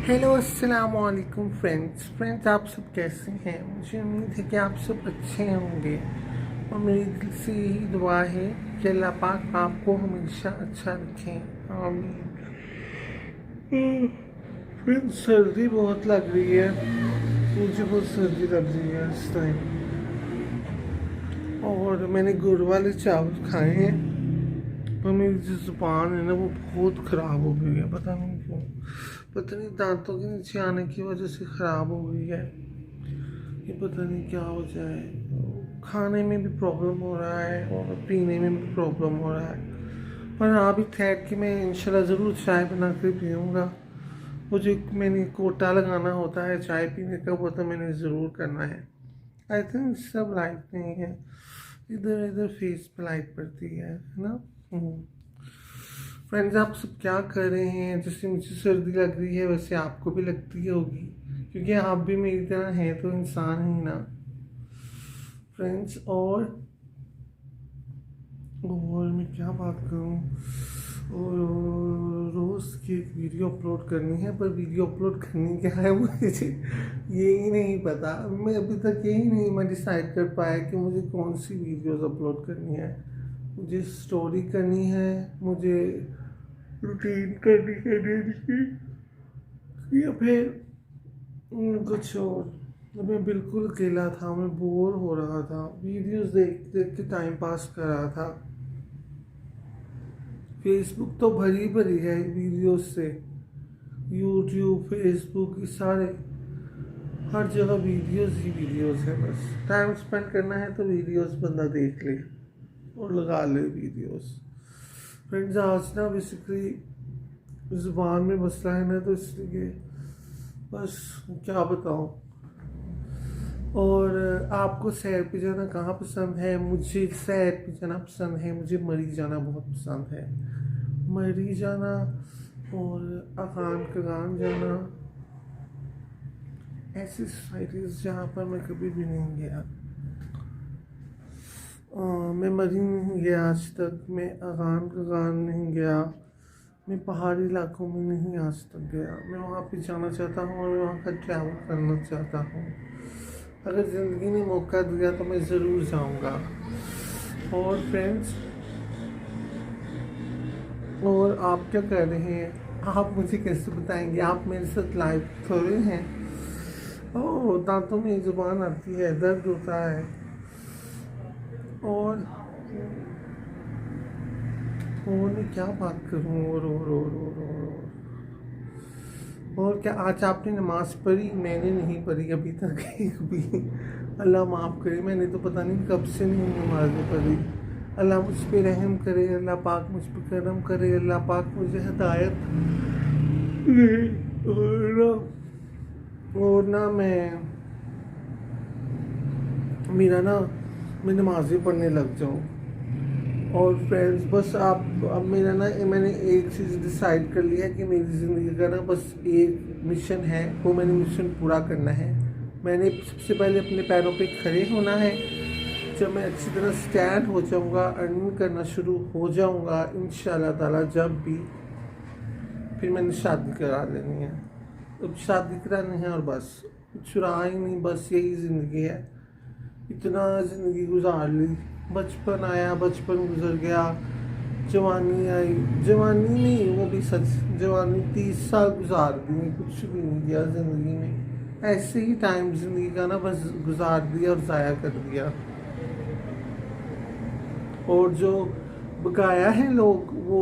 Hello अस्सलाम वालेकुम friends आप सब कैसे हैं। मुझे उम्मीद है कि आप सब अच्छे होंगे और मेरी दिल से यही दुआ है कि अल्लाह पाक आपको हमेशा अच्छा रखें, आमीन। फ्रेंड्स, सर्दी बहुत लग रही है, मुझे बहुत सर्दी लग रही है इस टाइम। और मैंने गुड़ वाले चावल खाए हैं, पर मेरी जो ज़ुबान है ना वो बहुत ख़राब हो गई है, पता नहीं क्यों। पता नहीं दांतों के नीचे आने की वजह से ख़राब हो गई है, ये पता नहीं क्या हो जाए। खाने में भी प्रॉब्लम हो रहा है और पीने में भी प्रॉब्लम हो रहा है। पर हाँ, अभी ठहर के मैं इंशाल्लाह ज़रूर चाय बना कर पीऊँगा। वो जो मैंने कोटा लगाना होता है चाय पीने का, वो तो मैंने ज़रूर करना है। आई थिंक सब लाइट नहीं है, इधर इधर फेस पे लाइट पड़ती है ना। फ्रेंड्स, आप सब क्या कर रहे हैं। जैसे मुझे सर्दी लग रही है वैसे आपको भी लगती होगी, क्योंकि आप भी मेरी तरह हैं तो इंसान ही ना फ्रेंड्स। और मैं क्या बात करूं। और रोज़ की एक वीडियो अपलोड करनी है, पर वीडियो अपलोड करनी क्या है मुझे यही नहीं पता। मैं अभी तक यही नहीं मैं डिसाइड कर पाया कि मुझे कौन सी वीडियोस अपलोड करनी है। मुझे स्टोरी करनी है, मुझे रूटीन करनी है डेली की, या फिर कुछ और। मैं बिल्कुल अकेला था, मैं बोर हो रहा था, वीडियोस देख देख के टाइम पास कर रहा था। फेसबुक तो भरी भरी है वीडियोस से, यूट्यूब फेसबुक ये सारे हर जगह वीडियोस ही वीडियोस है। बस टाइम स्पेंड करना है तो वीडियोस बंदा देख ले और लगा ले वीडियोस। फ्रेंड्स, आज ना बेसिकली ज़ुबान में मसला है ना, तो इसलिए बस क्या बताऊँ। और आपको सैर पे जाना कहाँ पसंद है। मुझे सैर पे जाना पसंद है, मुझे मरी जाना बहुत पसंद है। मरी जाना और अगान कगान जाना, ऐसी सोसाइटीज़ जहाँ पर मैं कभी भी नहीं गया। मैं मरी नहीं गया आज तक, मैं अगान कगान नहीं गया, मैं पहाड़ी इलाकों में नहीं आज तक गया। मैं वहाँ पे जाना चाहता हूँ और मैं वहाँ का ट्रैवल करना चाहता हूँ। अगर ज़िंदगी ने मौका दिया तो मैं ज़रूर जाऊँगा। और फ्रेंड्स, और आप क्या कर रहे हैं। आप मुझे कैसे बताएंगे, आप मेरे साथ लाइव थोड़े हैं। ओह, दांतों में ज़ुबान आती है, दर्द होता है। और मैं क्या बात करूँ। और क्या आज आपने नमाज़ पढ़ी। मैंने नहीं पढ़ी अभी तक एक भी। अल्लाह माफ़ करे, मैंने तो पता नहीं कब से नहीं नमाज़ें पढ़ी। अल्लाह मुझ पे रहम करे, अल्लाह पाक मुझ पे करम करे, अल्लाह पाक मुझे हिदायत दे। और ना मैं नमाज़ें पढ़ने लग जाऊँ। और फ्रेंड्स, बस आप अब मैंने एक चीज़ डिसाइड कर लिया है कि मेरी ज़िंदगी का ना बस एक मिशन है, वो मैंने मिशन पूरा करना है। मैंने सबसे पहले अपने पैरों पे खड़े होना है। जब मैं अच्छी तरह स्टैंड हो जाऊँगा, अर्निंग करना शुरू हो जाऊँगा इंशाल्लाह ताला, जब भी फिर मैंने शादी करा लेनी है। अब शादी करानी है और बस कुछ रहा ही नहीं, बस यही ज़िंदगी है। इतना ज़िंदगी गुजार ली, बचपन आया, बचपन गुजर गया, जवानी आई, जवानी नहीं वो भी सच, जवानी 30 साल गुजार दी, कुछ भी नहीं किया ज़िंदगी में। ऐसे ही टाइम ज़िंदगी का ना बस गुजार दिया और ज़ाया कर दिया। और जो बकाया है लोग, वो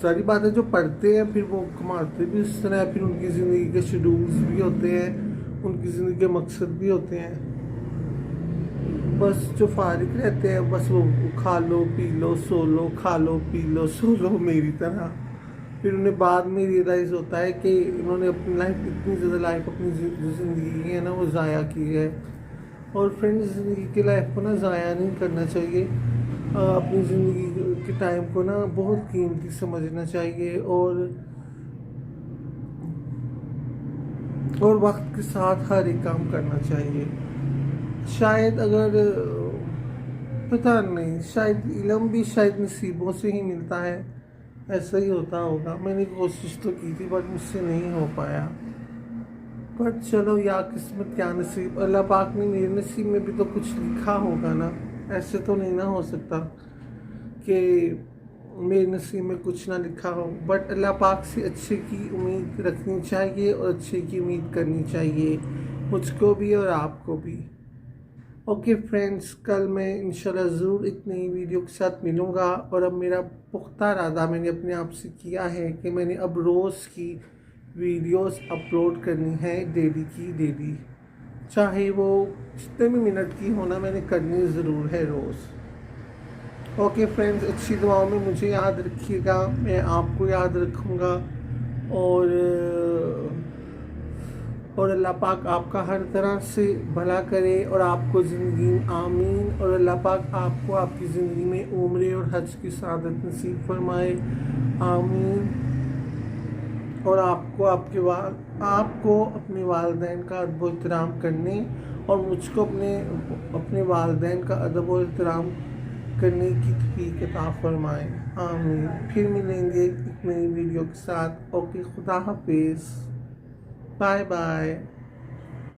सारी बात है, जो पढ़ते हैं फिर वो कमाते भी उस तरह, फिर उनकी ज़िंदगी के शेड्यूल्स भी होते हैं, उनकी ज़िंदगी के मकसद भी होते हैं। बस जो फारिग रहते हैं बस वो खा लो पी लो सो लो, खा लो पी लो सो लो मेरी तरह। फिर उन्हें बाद में रियलाइज़ होता है कि उन्होंने अपनी लाइफ इतनी ज़्यादा लाइफ अपनी ज़िंदगी है ना वो ज़ाया की है। और फ्रेंड्स, ज़िंदगी की लाइफ को ना ज़ाया नहीं करना चाहिए। अपनी ज़िंदगी के टाइम को ना बहुत कीमती समझना चाहिए और वक्त के साथ हर एक काम करना चाहिए। शायद अगर पता नहीं, शायद इल्म भी शायद नसीबों से ही मिलता है, ऐसा ही होता होगा। मैंने कोशिश तो की थी बट मुझसे नहीं हो पाया। बट चलो, या किस्मत या नसीब, अल्लाह पाक ने मेरे नसीब में भी तो कुछ लिखा होगा ना। ऐसे तो नहीं ना हो सकता कि मेरे नसीब में कुछ ना लिखा हो। बट अल्लाह पाक से अच्छे की उम्मीद रखनी चाहिए और अच्छे की उम्मीद करनी चाहिए, मुझको भी और आपको भी। ओके फ्रेंड्स, कल मैं इंशाल्लाह ज़रूर एक नई वीडियो के साथ मिलूँगा। और अब मेरा पुख्ता इरादा मैंने अपने आप से किया है कि मैंने अब रोज़ की वीडियोस अपलोड करनी है, डेली की डेली, चाहे वो जितने भी मिनट की होना, मैंने करनी ज़रूर है रोज़। ओके फ्रेंड्स, अच्छी दुआओं में मुझे याद रखिएगा, मैं आपको याद रखूँगा। और अल्लाह पाक आपका हर तरह से भला करे और आपको ज़िंदगी में आमीन। और अल्लाह पाक आपको आपकी ज़िंदगी में उम्र और हज की सआदत नसीब फरमाए, आमीन। और आपको अपने वालिदैन का अदब व एहतराम करने और मुझको अपने वालिदैन का अदब व एहतराम करने की तौफीक अता फरमाए, आमीन। फिर मिलेंगे एक नई वीडियो के साथ। ओके, खुदा हाफिज़, बाय बाय।